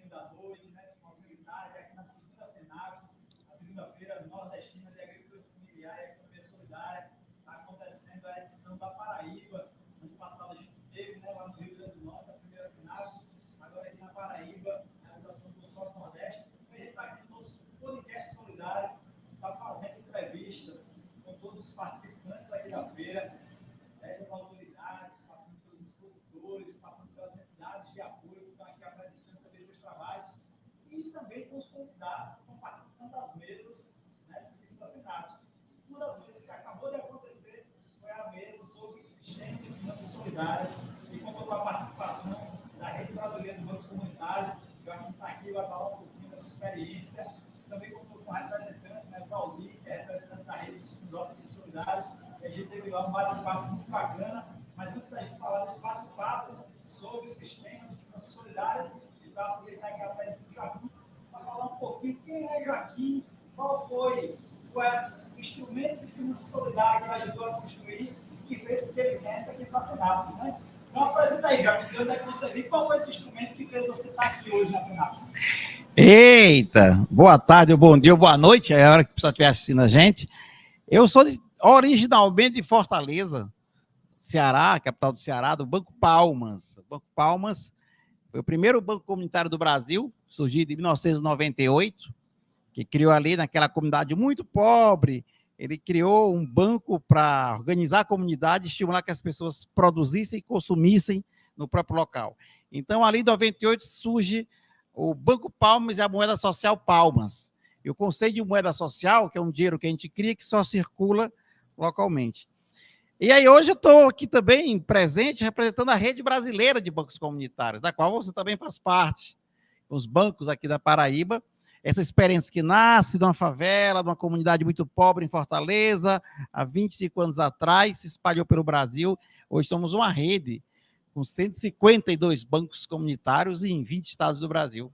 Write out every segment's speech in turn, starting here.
da noite, né, finalzinho de tarde, aqui na segunda FENAPS, a segunda-feira nordestina de agricultura familiar e economia solidária, está acontecendo a edição da Paraíba. Ano passado a gente teve, né, lá no Rio Grande do Norte, a primeira FENAPS, agora aqui na Paraíba, a realização do Consórcio Nordeste. A gente está aqui no nosso podcast solidário, está fazendo entrevistas com todos os participantes aqui da feira, das autoridades, passando pelos expositores, passando pelas entidades de apoio que estão aqui apresentando também seus trabalhos, e também com os convidados que estão participando das mesas nessa segunda FENAPS. Uma das mesas que acabou de acontecer foi a mesa sobre o sistema de finanças solidárias, e contou com a participação da Rede Brasileira de Bancos Comunitários, que vai estar aqui, vai falar um pouquinho dessa experiência. Também contou com a representante, né, Valdir, que é representante da Rede dos Jovens Solidários. E a gente teve lá um bate-papo muito bacana. Mas antes da gente falar desse bate-papo sobre o sistema de finanças solidárias, eu vou aproveitar aqui a presença do Joaquim para falar um pouquinho quem é Joaquim, qual foi o instrumento de finanças solidárias que ele ajudou a construir e que fez com que ele viesse aqui para a FENAPS, né? Então apresenta aí, Joaquim, de onde é que você viu, qual foi esse instrumento que fez você estar aqui hoje na FENAPS? Eita, boa tarde, bom dia, boa noite, é a hora que o pessoal estiver assistindo a gente. Eu sou originalmente de Fortaleza, Ceará, capital do Ceará, do Banco Palmas. O Banco Palmas foi o primeiro banco comunitário do Brasil, surgiu em 1998, que criou ali naquela comunidade muito pobre. Ele criou um banco para organizar a comunidade, estimular que as pessoas produzissem e consumissem no próprio local. Então, ali em 98 surge o Banco Palmas e a moeda social Palmas. E o conceito de moeda social, que é um dinheiro que a gente cria que só circula localmente. E aí hoje eu estou aqui também presente representando a Rede Brasileira de Bancos Comunitários, da qual você também faz parte, os bancos aqui da Paraíba. Essa experiência que nasce de uma favela, de uma comunidade muito pobre em Fortaleza, há 25 anos atrás, se espalhou pelo Brasil. Hoje somos uma rede com 152 bancos comunitários em 20 estados do Brasil.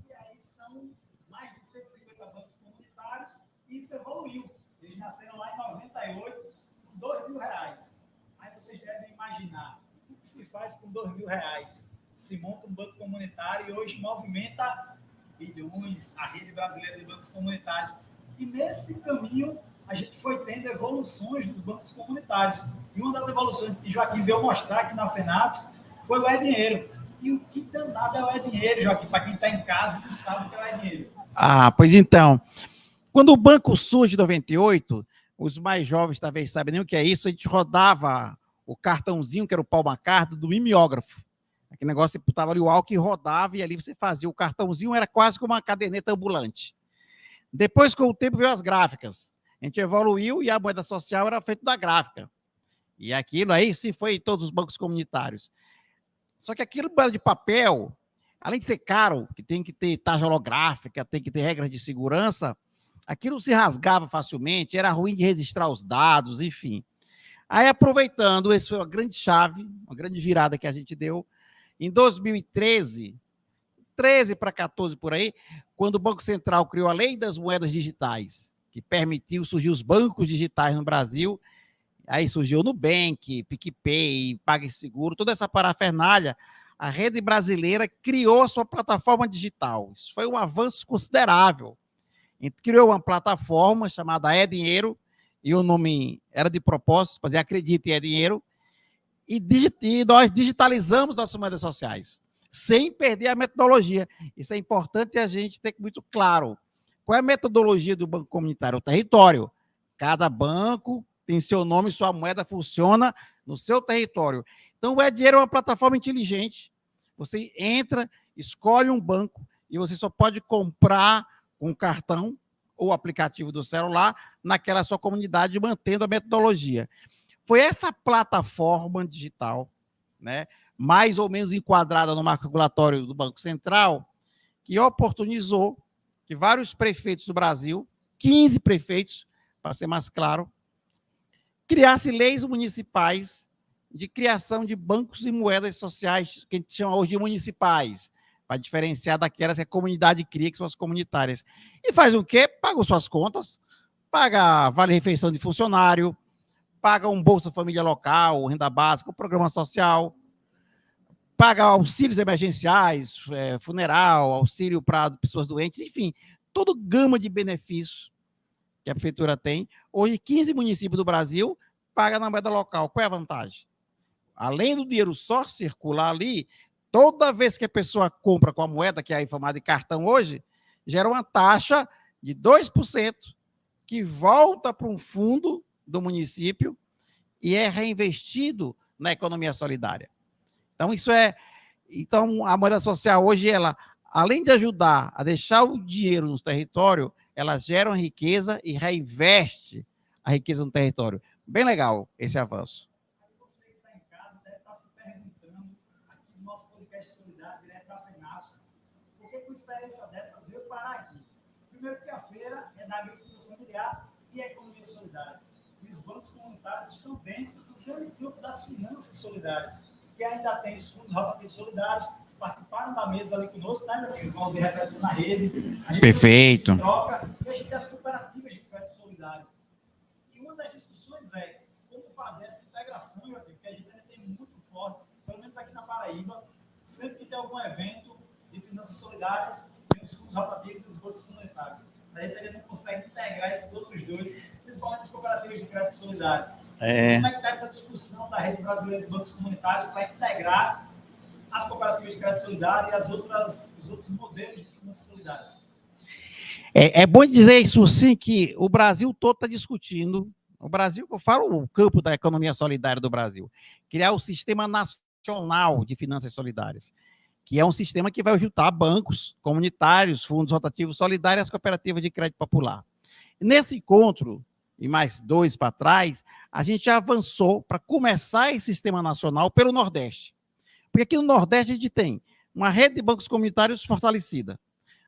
E aí são mais de 150 bancos comunitários, e isso evoluiu. Eles nasceram lá em 98, com R$2.000. Aí vocês devem imaginar, o que se faz com R$2.000? Se monta um banco comunitário e hoje movimenta bilhões, a Rede Brasileira de Bancos Comunitários. E nesse caminho, a gente foi tendo evoluções dos bancos comunitários. E uma das evoluções que Joaquim veio mostrar aqui na FENAPS foi o E-Dinheiro. E o que danado é o E-Dinheiro, Joaquim, para quem está em casa e não sabe o que é o E-Dinheiro? Ah, pois então, quando o banco surge em 98, os mais jovens talvez sabem nem o que é isso, a gente rodava o cartãozinho, que era o palma-carta, do mimeógrafo. Aquele negócio, você botava ali o álcool e rodava, e ali você fazia. O cartãozinho era quase como uma caderneta ambulante. Depois, com o tempo, veio as gráficas. A gente evoluiu e a moeda social era feita da gráfica. E aquilo aí sim foi em todos os bancos comunitários. Só que aquilo de papel, além de ser caro, que tem que ter taxa holográfica, tem que ter regras de segurança, aquilo se rasgava facilmente, era ruim de registrar os dados, enfim. Aí, aproveitando, essa foi uma grande chave, uma grande virada que a gente deu, em 2013, 13 para 14 por aí, quando o Banco Central criou a Lei das Moedas Digitais, que permitiu surgir os bancos digitais no Brasil. Aí surgiu o Nubank, PicPay, PagSeguro, toda essa parafernália. A Rede Brasileira criou a sua plataforma digital. Isso foi um avanço considerável. A gente criou uma plataforma chamada E-Dinheiro, e o nome era de propósito, fazer Acredite em E-Dinheiro, e nós digitalizamos nossas moedas sociais, sem perder a metodologia. Isso é importante a gente ter muito claro. Qual é a metodologia do banco comunitário? O território. Cada banco tem seu nome, sua moeda funciona no seu território. Então, o E-Dinheiro é uma plataforma inteligente. Você entra, escolhe um banco e você só pode comprar com cartão ou aplicativo do celular naquela sua comunidade, mantendo a metodologia. Foi essa plataforma digital, né, mais ou menos enquadrada no marco regulatório do Banco Central, que oportunizou que vários prefeitos do Brasil, 15 prefeitos, para ser mais claro, criassem leis municipais de criação de bancos e moedas sociais, que a gente chama hoje de municipais, para diferenciar daquelas que a comunidade cria, que são as comunitárias. E faz o quê? Paga suas contas, paga vale-refeição de funcionário, paga um Bolsa Família local, renda básica, um programa social, paga auxílios emergenciais, funeral, auxílio para pessoas doentes, enfim, toda gama de benefícios que a prefeitura tem. Hoje, 15 municípios do Brasil pagam na moeda local. Qual é a vantagem? Além do dinheiro só circular ali, toda vez que a pessoa compra com a moeda, que é informada de cartão hoje, gera uma taxa de 2% que volta para um fundo do município e é reinvestido na economia solidária. Então, a moeda social hoje, ela, além de ajudar a deixar o dinheiro no território, ela gera uma riqueza e reinveste a riqueza no território. Bem legal esse avanço. Você que está em casa deve estar se perguntando, aqui no nosso podcast Solidário, direto da FENAPS, por que uma experiência dessa veio parar aqui? Primeiro, porque a feira é da agricultura familiar e a economia solidária. E os bancos comunitários estão dentro do grande grupo das finanças solidárias, que ainda tem os fundos rotativos solidários, participaram da mesa ali conosco, né, meu amigo? O Valdir representa a rede. A gente Perfeito. troca, e a gente tem as cooperativas de crédito solidário. E uma das discussões é como fazer essa integração, meu amigo, que a gente ainda tem muito forte, pelo menos aqui na Paraíba, sempre que tem algum evento de finanças solidárias, tem os fundos rotativos e os bancos comunitários. A gente ainda não consegue integrar esses outros dois, principalmente as cooperativas de crédito solidário. Como é que está essa discussão da rede brasileira de bancos comunitários para integrar as cooperativas de crédito solidário e os outros modelos de finanças solidárias? É bom dizer isso sim, que o Brasil todo está discutindo, o Brasil, eu falo o campo da economia solidária do Brasil, criar o Sistema Nacional de Finanças Solidárias, que é um sistema que vai juntar bancos comunitários, fundos rotativos solidários e as cooperativas de crédito popular. Nesse encontro, e mais 2 para trás, a gente já avançou para começar esse sistema nacional pelo Nordeste. Porque aqui no Nordeste a gente tem uma rede de bancos comunitários fortalecida.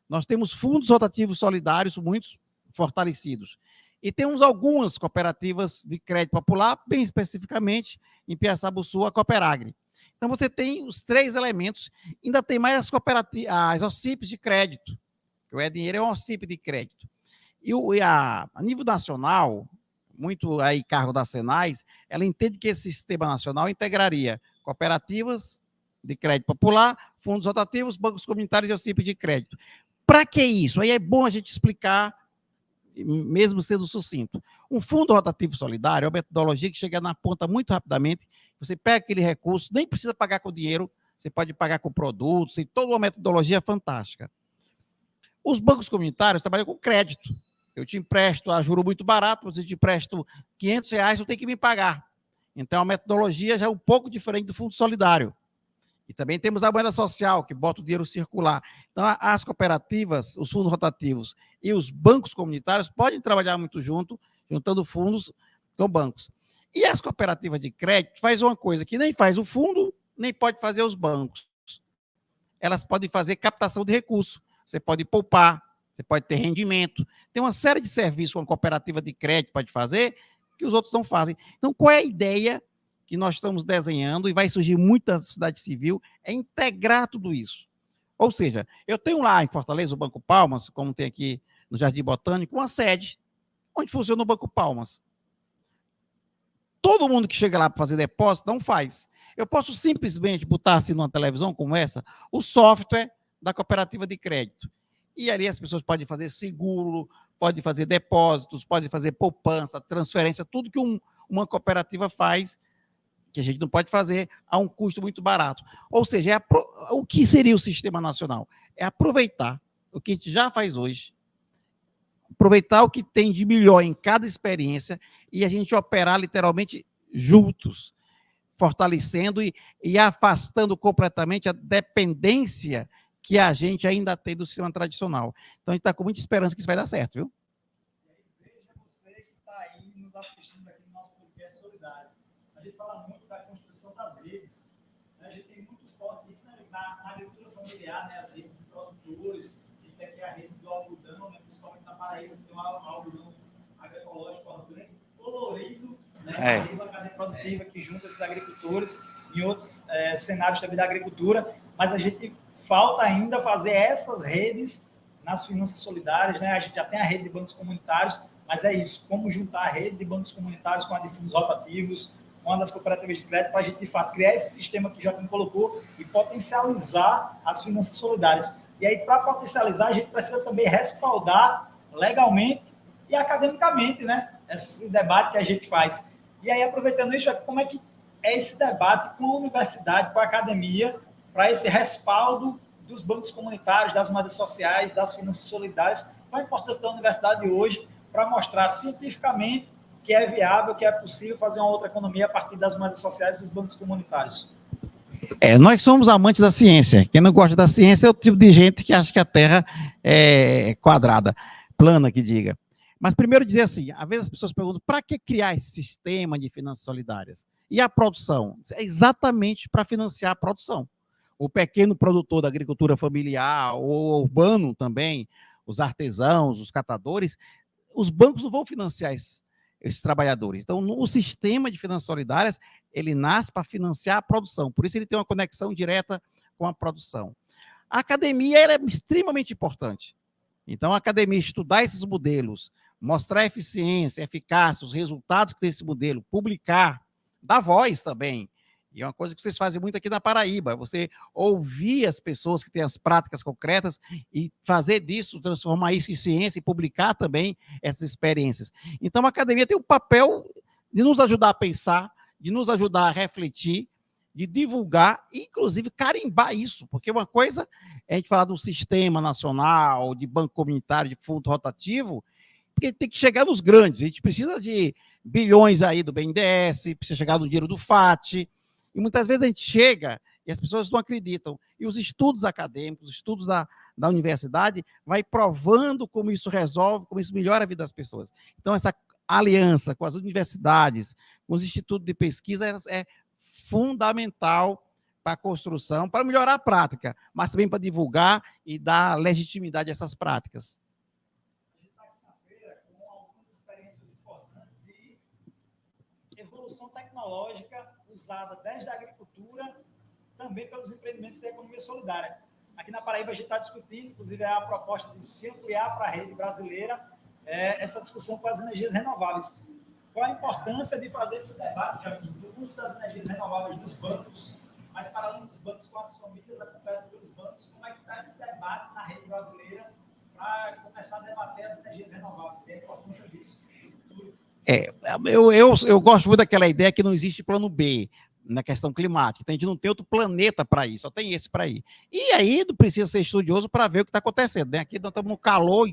Nós temos fundos rotativos solidários muito fortalecidos. E temos algumas cooperativas de crédito popular, bem especificamente, em Piaçabuçu, a Cooperagri. Então, você tem os 3 elementos, ainda tem mais as cooperativas, as OCIPs de crédito, que o E-Dinheiro é um OCIP de crédito. A nível nacional, muito aí cargo da Senais, ela entende que esse sistema nacional integraria cooperativas de crédito popular, fundos rotativos, bancos comunitários e OCIP de crédito. Para que isso? Aí é bom a gente explicar, mesmo sendo sucinto. Um fundo rotativo solidário é uma metodologia que chega na ponta muito rapidamente. Você pega aquele recurso, nem precisa pagar com dinheiro, você pode pagar com produtos, tem toda uma metodologia fantástica. Os bancos comunitários trabalham com crédito. Eu te empresto a juro muito barato, mas eu te empresto R$500, eu tenho que me pagar. Então, a metodologia já é um pouco diferente do fundo solidário. E também temos a moeda social, que bota o dinheiro circular. Então, as cooperativas, os fundos rotativos e os bancos comunitários podem trabalhar muito junto, juntando fundos com bancos. E as cooperativas de crédito fazem uma coisa que nem faz o fundo, nem pode fazer os bancos. Elas podem fazer captação de recursos. Você pode poupar, você pode ter rendimento. Tem uma série de serviços que uma cooperativa de crédito pode fazer que os outros não fazem. Então, qual é a ideia que nós estamos desenhando, e vai surgir muita sociedade civil, é integrar tudo isso. Ou seja, eu tenho lá em Fortaleza o Banco Palmas, como tem aqui no Jardim Botânico, uma sede onde funciona o Banco Palmas. Todo mundo que chega lá para fazer depósito não faz. Eu posso simplesmente botar assim numa televisão como essa, o software da cooperativa de crédito. E ali as pessoas podem fazer seguro, podem fazer depósitos, podem fazer poupança, transferência, tudo que uma cooperativa faz, que a gente não pode fazer a um custo muito barato. Ou seja, o que seria o Sistema Nacional? É aproveitar o que a gente já faz hoje, aproveitar o que tem de melhor em cada experiência e a gente operar literalmente juntos, fortalecendo e afastando completamente a dependência que a gente ainda tem do sistema tradicional. Então, a gente está com muita esperança que isso vai dar certo, viu? E aí, veja você que está aí nos assistindo aqui no nosso podcast Solidário. A gente fala muito da construção das redes. A gente tem muito forte isso, né? Na agricultura familiar, né? As redes de produtores. A gente tem aqui a rede do algodão, né? Principalmente na Paraíba, que tem um algodão agroecológico orgânico colorido, né? Uma cadeia produtiva que junta esses agricultores em outros cenários também da agricultura. Mas a gente falta ainda fazer essas redes nas finanças solidárias, né? A gente já tem a rede de bancos comunitários, mas é isso, como juntar a rede de bancos comunitários com a de fundos rotativos, uma das cooperativas de crédito, para a gente, de fato, criar esse sistema que o Joaquim colocou e potencializar as finanças solidárias. E aí, para potencializar, a gente precisa também respaldar legalmente e academicamente, né, esse debate que a gente faz. E aí, aproveitando isso, como é que é esse debate com a universidade, com a academia, para esse respaldo dos bancos comunitários, das moedas sociais, das finanças solidárias? Qual a importância da universidade hoje para mostrar cientificamente que é viável, que é possível fazer uma outra economia a partir das moedas sociais e dos bancos comunitários? Nós somos amantes da ciência. Quem não gosta da ciência é o tipo de gente que acha que a Terra é quadrada, plana, que diga. Mas primeiro dizer assim, às vezes as pessoas perguntam, para que criar esse sistema de finanças solidárias? E a produção? É exatamente para financiar a produção. O pequeno produtor da agricultura familiar, ou urbano também, os artesãos, os catadores, os bancos não vão financiar esses trabalhadores. Então, o sistema de finanças solidárias, ele nasce para financiar a produção. Por isso, ele tem uma conexão direta com a produção. A academia é extremamente importante. Então, a academia estudar esses modelos, mostrar a eficiência, a eficácia, os resultados que tem esse modelo, publicar, dar voz também. E é uma coisa que vocês fazem muito aqui na Paraíba, você ouvir as pessoas que têm as práticas concretas e fazer disso, transformar isso em ciência e publicar também essas experiências. Então, a academia tem o papel de nos ajudar a pensar, de nos ajudar a refletir, de divulgar e, inclusive, carimbar isso, porque uma coisa é a gente falar do sistema nacional, de banco comunitário, de fundo rotativo, porque tem que chegar nos grandes, a gente precisa de bilhões aí do BNDES, precisa chegar no dinheiro do FAT, e muitas vezes a gente chega e as pessoas não acreditam. E os estudos acadêmicos, os estudos da universidade, vai provando como isso resolve, como isso melhora a vida das pessoas. Então, essa aliança com as universidades, com os institutos de pesquisa, é fundamental para a construção, para melhorar a prática, mas também para divulgar e dar legitimidade a essas práticas. A gente está aqui na feira com algumas experiências importantes de evolução tecnológica usada desde a agricultura, também pelos empreendimentos da economia solidária. Aqui na Paraíba a gente está discutindo, inclusive a proposta de se ampliar para a rede brasileira, essa discussão com as energias renováveis. Qual a importância de fazer esse debate, Joaquim, do uso das energias renováveis dos bancos, mas para além dos bancos, com as famílias acompanhadas pelos bancos, como é que está esse debate na rede brasileira para começar a debater as energias renováveis e a importância disso no futuro? Eu gosto muito daquela ideia que não existe plano B na questão climática. A gente não tem outro planeta para ir, só tem esse para ir. E aí não precisa ser estudioso para ver o que está acontecendo. Né? Aqui nós estamos no calor,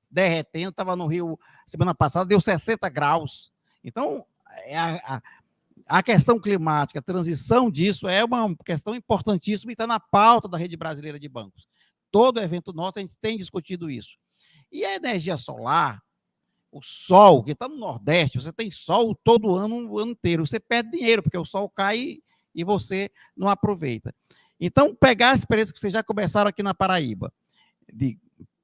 derretendo, estava no Rio semana passada, deu 60 graus. Então, a questão climática, a transição disso é uma questão importantíssima e está na pauta da rede brasileira de bancos. Todo evento nosso, a gente tem discutido isso. E a energia solar, o sol, que está no Nordeste, você tem sol todo ano, o ano inteiro. Você perde dinheiro, porque o sol cai e você não aproveita. Então, pegar a experiência que vocês já começaram aqui na Paraíba, de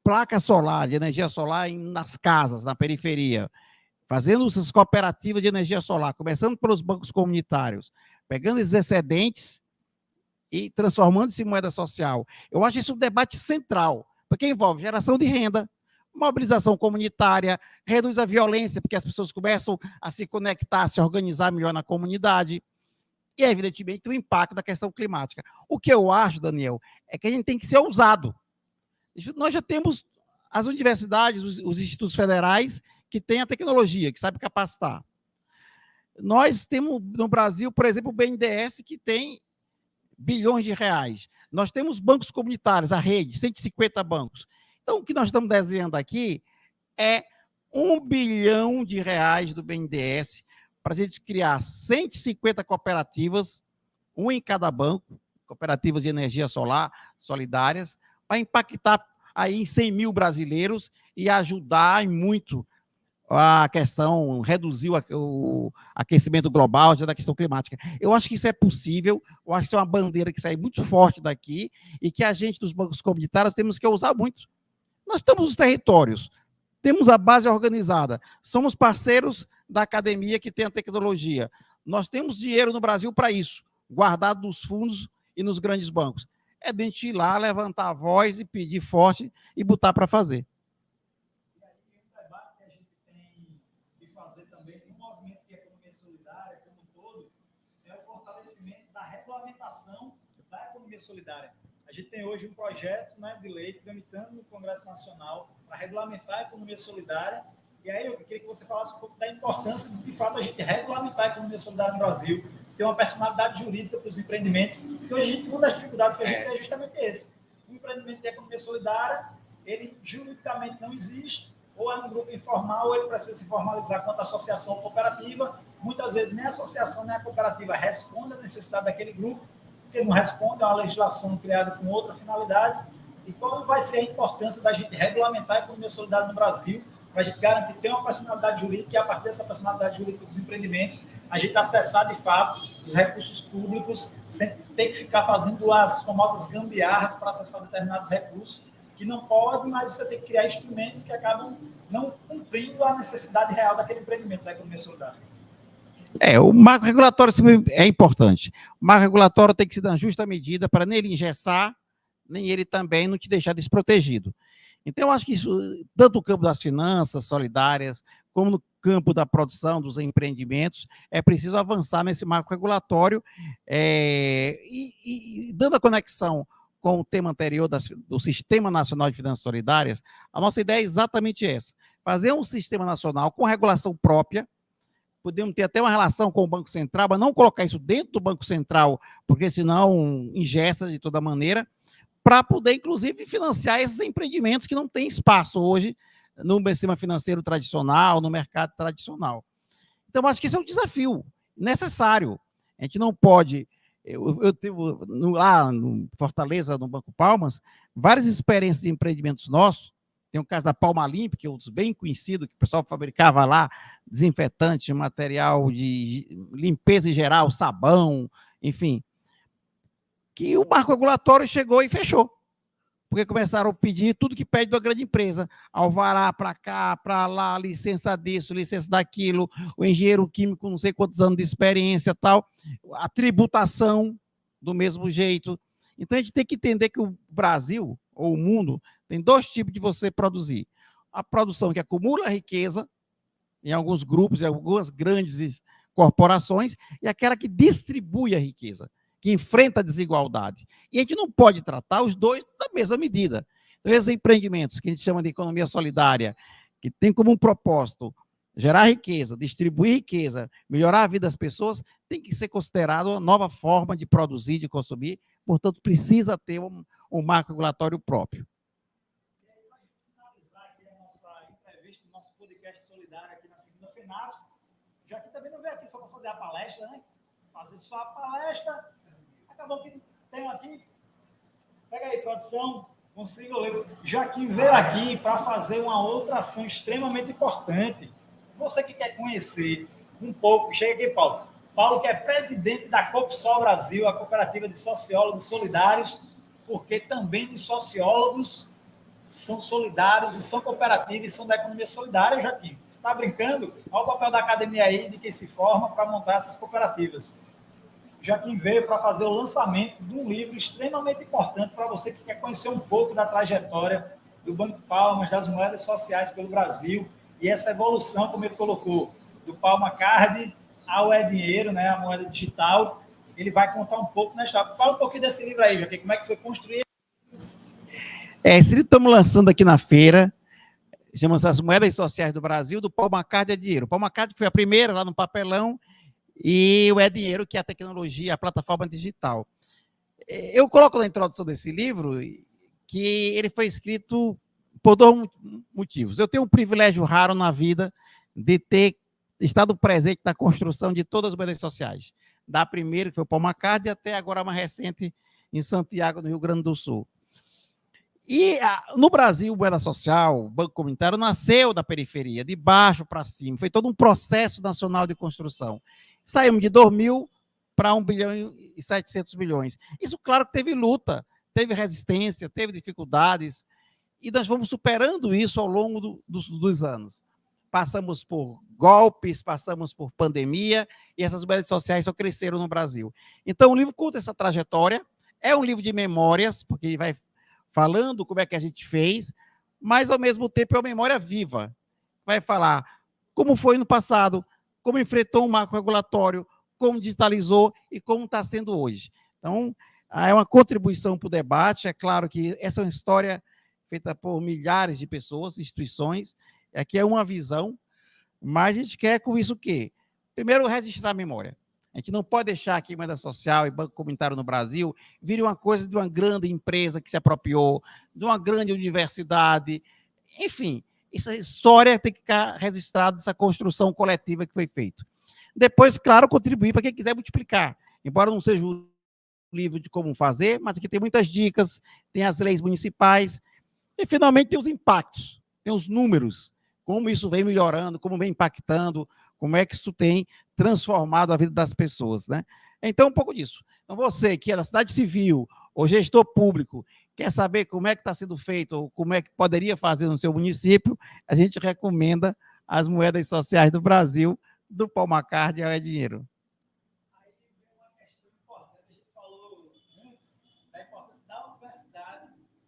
placa solar, de energia solar nas casas, na periferia, fazendo essas cooperativas de energia solar, começando pelos bancos comunitários, pegando esses excedentes e transformando-se em moeda social. Eu acho isso um debate central, porque envolve geração de renda, mobilização comunitária, reduz a violência, porque as pessoas começam a se conectar, a se organizar melhor na comunidade, e, evidentemente, o impacto da questão climática. O que eu acho, Daniel, é que a gente tem que ser ousado. Nós já temos as universidades, os institutos federais, que têm a tecnologia, que sabem capacitar. Nós temos no Brasil, por exemplo, o BNDES, que tem bilhões de reais. Nós temos bancos comunitários, a rede, 150 bancos. Então, o que nós estamos desenhando aqui é R$1 bilhão do BNDES para a gente criar 150 cooperativas, um em cada banco, cooperativas de energia solar solidárias, para impactar aí em 100 mil brasileiros e ajudar em muito a questão, reduzir o aquecimento global, da questão climática. Eu acho que isso é possível, eu acho que isso é uma bandeira que sai muito forte daqui e que a gente dos bancos comunitários temos que usar muito. Nós estamos nos territórios, temos a base organizada, somos parceiros da academia que tem a tecnologia. Nós temos dinheiro no Brasil para isso, guardado nos fundos e nos grandes bancos. É de a gente ir lá, levantar a voz e pedir forte e botar para fazer. E aí, um debate que a gente tem de fazer também no movimento de economia solidária como um todo, é o fortalecimento da regulamentação da economia solidária. A gente tem hoje um projeto, né, de lei tramitando no Congresso Nacional para regulamentar a economia solidária. E aí eu queria que você falasse um pouco da importância de fato, a gente regulamentar a economia solidária no Brasil, ter uma personalidade jurídica para os empreendimentos, porque hoje a gente, uma das dificuldades que a gente tem é justamente esse. O empreendimento de economia solidária, ele juridicamente não existe, ou é um grupo informal, ou ele precisa se formalizar quanto associação ou cooperativa. Muitas vezes nem a associação nem a cooperativa responde à necessidade daquele grupo, porque não responde a uma legislação criada com outra finalidade. E qual vai ser a importância da gente regulamentar a economia solidária no Brasil, para a gente garantir ter uma personalidade jurídica e, a partir dessa personalidade jurídica dos empreendimentos, a gente acessar, de fato, os recursos públicos, sem ter que ficar fazendo as famosas gambiarras para acessar determinados recursos, que não pode, mas você tem que criar instrumentos que acabam não cumprindo a necessidade real daquele empreendimento da economia solidária. O marco regulatório é importante. O marco regulatório tem que ser na justa medida para nem ele engessar, nem ele também não te deixar desprotegido. Então, eu acho que isso, tanto no campo das finanças solidárias, como no campo da produção, dos empreendimentos, é preciso avançar nesse marco regulatório e dando a conexão com o tema anterior do Sistema Nacional de Finanças Solidárias, a nossa ideia é exatamente essa, fazer um sistema nacional com regulação própria, podemos ter até uma relação com o Banco Central, mas não colocar isso dentro do Banco Central, porque senão ingessa de toda maneira, para poder, inclusive, financiar esses empreendimentos que não têm espaço hoje no sistema financeiro tradicional, no mercado tradicional. Então, acho que esse é um desafio necessário. A gente não pode... Eu tive lá no Fortaleza, no Banco Palmas, várias experiências de empreendimentos nossos. Tem o caso da Palmalimp, que é um dos bem conhecidos, que o pessoal fabricava lá desinfetante, material de limpeza em geral, sabão, enfim. Que o marco regulatório chegou e fechou. Porque começaram a pedir tudo que pede da grande empresa. Alvará para cá, para lá, licença disso, licença daquilo, o engenheiro químico, não sei quantos anos de experiência tal, a tributação do mesmo jeito. Então, a gente tem que entender que o Brasil, ou o mundo, tem dois tipos de você produzir. A produção que acumula riqueza, em alguns grupos, em algumas grandes corporações, e aquela que distribui a riqueza, que enfrenta a desigualdade. E a gente não pode tratar os dois da mesma medida. Então, esses empreendimentos que a gente chama de economia solidária, que tem como um propósito gerar riqueza, distribuir riqueza, melhorar a vida das pessoas, tem que ser considerado uma nova forma de produzir, de consumir, portanto, precisa ter um marco regulatório próprio. E aí, para finalizar aqui a nossa entrevista, o nosso podcast solidário aqui na segunda FENAFS, já que também não veio aqui só para fazer a palestra, né? Fazer só a palestra, acabou que tem aqui, pega aí, produção, consigo ler. Joaquim veio aqui para fazer uma outra ação extremamente importante. Você que quer conhecer um pouco, chega aqui, Paulo. Paulo, que é presidente da Copsol Brasil, a cooperativa de sociólogos solidários, porque também os sociólogos são solidários e são cooperativas e são da economia solidária, Joaquim. Você está brincando? Olha o papel da academia aí, de quem se forma para montar essas cooperativas. Joaquim veio para fazer o lançamento de um livro extremamente importante para você que quer conhecer um pouco da trajetória do Banco Palmas, das moedas sociais pelo Brasil, e essa evolução, como ele colocou, do Palma Card ao e-dinheiro, né, a moeda digital. Ele vai contar um pouco na história. Fala um pouquinho desse livro aí, Joaquim, como é que foi construído. Esse livro estamos lançando aqui na feira, chama-se As Moedas Sociais do Brasil, do Palma Card e-dinheiro. O Palma Card foi a primeira lá no papelão, e o e-dinheiro, que é a tecnologia, a plataforma digital. Eu coloco na introdução desse livro que ele foi escrito por dois motivos. Eu tenho um privilégio raro na vida de ter estado presente na construção de todas as moedas sociais. Da primeira, que foi o Palma Card, até agora mais recente, em Santiago, no Rio Grande do Sul. E no Brasil, moeda social, o Banco Comunitário, nasceu da periferia, de baixo para cima. Foi todo um processo nacional de construção. Saímos de 2.000 para 1 bilhão e 700 milhões. Isso, claro, que teve luta, teve resistência, teve dificuldades, e nós vamos superando isso ao longo dos anos. Passamos por golpes, passamos por pandemia, e essas moedas sociais só cresceram no Brasil. Então, o livro conta essa trajetória, é um livro de memórias, porque ele vai falando como é que a gente fez, mas, ao mesmo tempo, é uma memória viva. Vai falar como foi no passado, como enfrentou um marco regulatório, como digitalizou e como está sendo hoje. Então, é uma contribuição para o debate. É claro que essa é uma história feita por milhares de pessoas, instituições. Aqui é uma visão, mas a gente quer com isso o quê? Primeiro, registrar a memória. A gente não pode deixar que moeda social e banco comunitário no Brasil vire uma coisa de uma grande empresa que se apropriou, de uma grande universidade. Enfim, essa história tem que ficar registrada, essa construção coletiva que foi feita. Depois, claro, contribuir para quem quiser multiplicar. Embora não seja um livro de como fazer, mas aqui tem muitas dicas, tem as leis municipais, e finalmente tem os impactos, tem os números, como isso vem melhorando, como vem impactando, como é que isso tem transformado a vida das pessoas, né? Então, um pouco disso. Então, você que é da cidade civil, ou gestor público, quer saber como é que está sendo feito, ou como é que poderia fazer no seu município, a gente recomenda as moedas sociais do Brasil, do Paul McCartney ao É Dinheiro. Aí vem uma questão importante. A gente falou antes da importância da universidade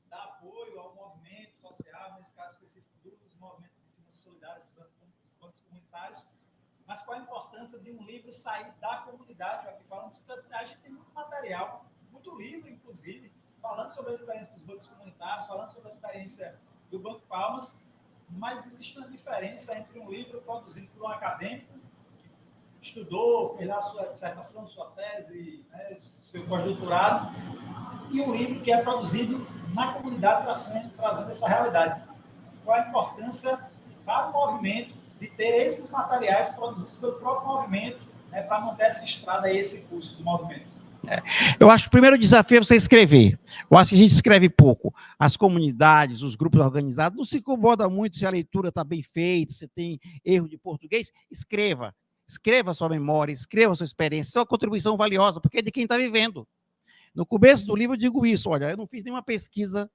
dar apoio ao movimento social, nesse caso específico dos movimentos de finanças solidárias, dos bancos comunitários, mas qual a importância de um livro sair da comunidade? Aqui falando sobre a gente tem muito material, muito livro, inclusive, falando sobre a experiência dos bancos comunitários, falando sobre a experiência do Banco Palmas, mas existe uma diferença entre um livro produzido por um acadêmico, que estudou, fez lá sua dissertação, sua tese, né, seu pós-doutorado, e um livro que é produzido na comunidade trazendo essa realidade. Qual a importância para o movimento de ter esses materiais produzidos pelo próprio movimento, né, para manter essa estrada e esse curso do movimento? Eu acho que o primeiro desafio é você escrever. Eu acho que a gente escreve pouco. As comunidades, os grupos organizados, não se incomoda muito se a leitura está bem feita, se tem erro de português. Escreva. Escreva a sua memória, escreva a sua experiência. Isso é uma contribuição valiosa, porque é de quem está vivendo. No começo do livro eu digo isso, olha, eu não fiz nenhuma pesquisa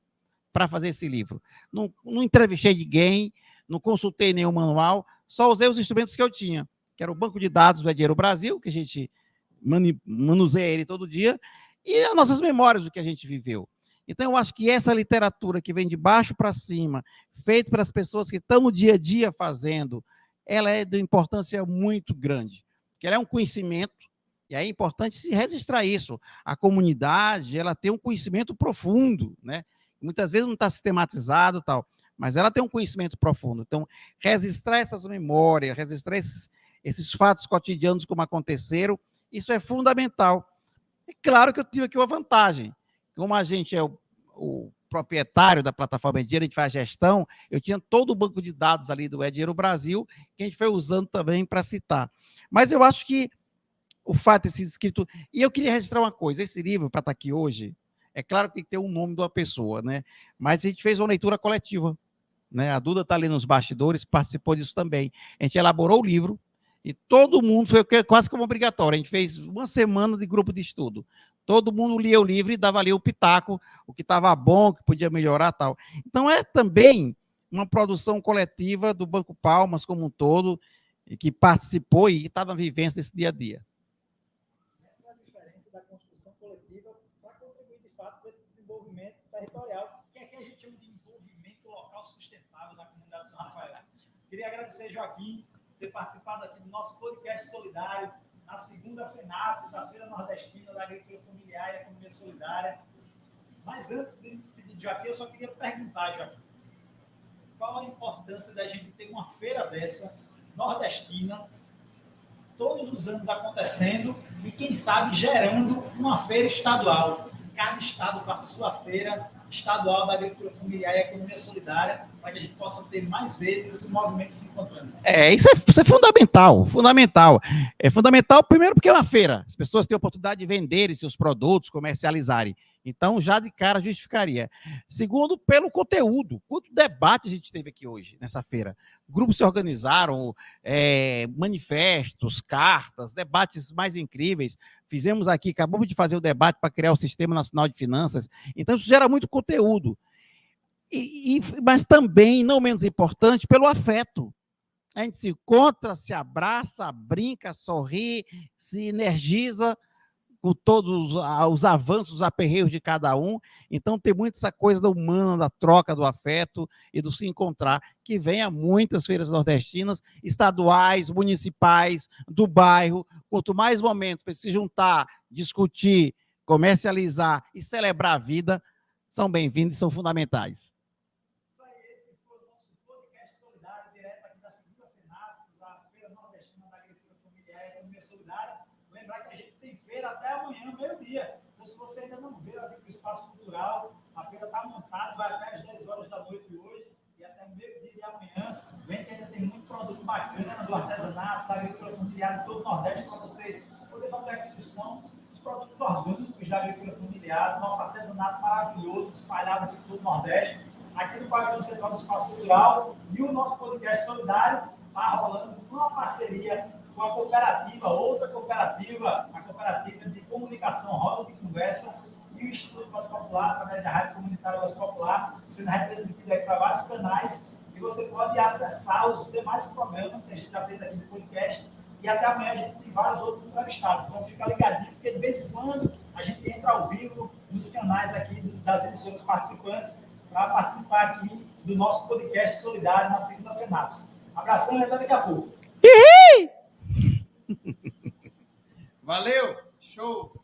para fazer esse livro. Não entrevistei ninguém, não consultei nenhum manual, só usei os instrumentos que eu tinha, que era o banco de dados do É Dinheiro Brasil, que a gente manuseia ele todo dia, e as nossas memórias do que a gente viveu. Então, eu acho que essa literatura que vem de baixo para cima, feita para as pessoas que estão no dia a dia fazendo, ela é de importância muito grande, porque ela é um conhecimento, e é importante se registrar isso. A comunidade, ela tem um conhecimento profundo, né? Muitas vezes não está sistematizado, tal, mas ela tem um conhecimento profundo. Então, registrar essas memórias, registrar esses fatos cotidianos como aconteceram, isso é fundamental. É claro que eu tive aqui uma vantagem. Como a gente é o proprietário da plataforma É Dinheiro, a gente faz a gestão, eu tinha todo o banco de dados ali do É Dinheiro Brasil, que a gente foi usando também para citar. Mas eu acho que o fato de ser escrito... E eu queria registrar uma coisa, esse livro, para estar aqui hoje, é claro que tem que ter um nome de uma pessoa, né? Mas a gente fez uma leitura coletiva, né? A Duda está ali nos bastidores, participou disso também. A gente elaborou o livro, e todo mundo, foi quase como obrigatório, a gente fez uma semana de grupo de estudo. Todo mundo lia o livro e dava ali o pitaco, o que estava bom, o que podia melhorar tal. Então, é também uma produção coletiva do Banco Palmas como um todo, que participou e está na vivência desse dia a dia. Essa é a diferença da construção coletiva para contribuir, de fato, para esse desenvolvimento territorial, que aqui a gente chama de envolvimento local sustentável na comunidade São Rafael. Queria agradecer, Joaquim, ter participado aqui do nosso podcast solidário, na segunda FENAFES, a Feira Nordestina da Agricultura Familiar e Economia Solidária. Mas antes de me despedir de Joaquim, eu só queria perguntar, Joaquim, qual a importância da gente ter uma feira dessa, nordestina, todos os anos acontecendo e, quem sabe, gerando uma feira estadual. Cada estado faça sua feira estadual da agricultura familiar e economia solidária, para que a gente possa ter mais vezes o movimento se encontrando. Isso é fundamental, fundamental. É fundamental, primeiro, porque é uma feira. As pessoas têm a oportunidade de venderem seus produtos, comercializarem. Então, já de cara, justificaria. Segundo, pelo conteúdo. Quanto debate a gente teve aqui hoje, nessa feira? Grupos se organizaram, manifestos, cartas, debates mais incríveis. Fizemos aqui, acabamos de fazer o debate para criar o Sistema Nacional de Finanças. Então, isso gera muito conteúdo. Mas também, não menos importante, pelo afeto. A gente se encontra, se abraça, brinca, sorri, se energiza com todos os avanços, os aperreios de cada um. Então, tem muito essa coisa da humana, da troca, do afeto e do se encontrar, que vem a muitas feiras nordestinas, estaduais, municipais, do bairro. Quanto mais momentos para se juntar, discutir, comercializar e celebrar a vida, são bem-vindos e são fundamentais. Isso aí, esse foi o nosso podcast solidário, direto aqui da segunda FENAPES, a Feira Nordestina da Agricultura Familiar e Economia Solidária. Lembrar que a gente tem feira até amanhã, meio-dia. Então, se você ainda não veio aqui para o Espaço Cultural, a feira está montada, vai até às 10 horas da noite de hoje e até o meio-dia de amanhã. Vem que ainda tem muito produto bacana do artesanato, da agricultura familiar de todo o Nordeste para você poder fazer a aquisição dos produtos orgânicos da agricultura familiar, do nosso artesanato maravilhoso, espalhado aqui por todo o Nordeste, aqui no pavilhão central do Espaço Cultural, e o nosso podcast solidário está rolando uma parceria com a cooperativa, outra cooperativa, a cooperativa de comunicação Roda de Conversa e o Instituto Voz Popular, através da Rádio Comunitária Voz Popular, sendo retransmitido aqui para vários canais, e você pode acessar os demais programas que a gente já fez aqui no podcast, e até amanhã a gente tem vários outros entrevistados. Então fica ligadinho, porque de vez em quando a gente entra ao vivo nos canais aqui das emissoras participantes para participar aqui do nosso podcast solidário na segunda FENAPES. Abração e até daqui a pouco. Valeu! Show!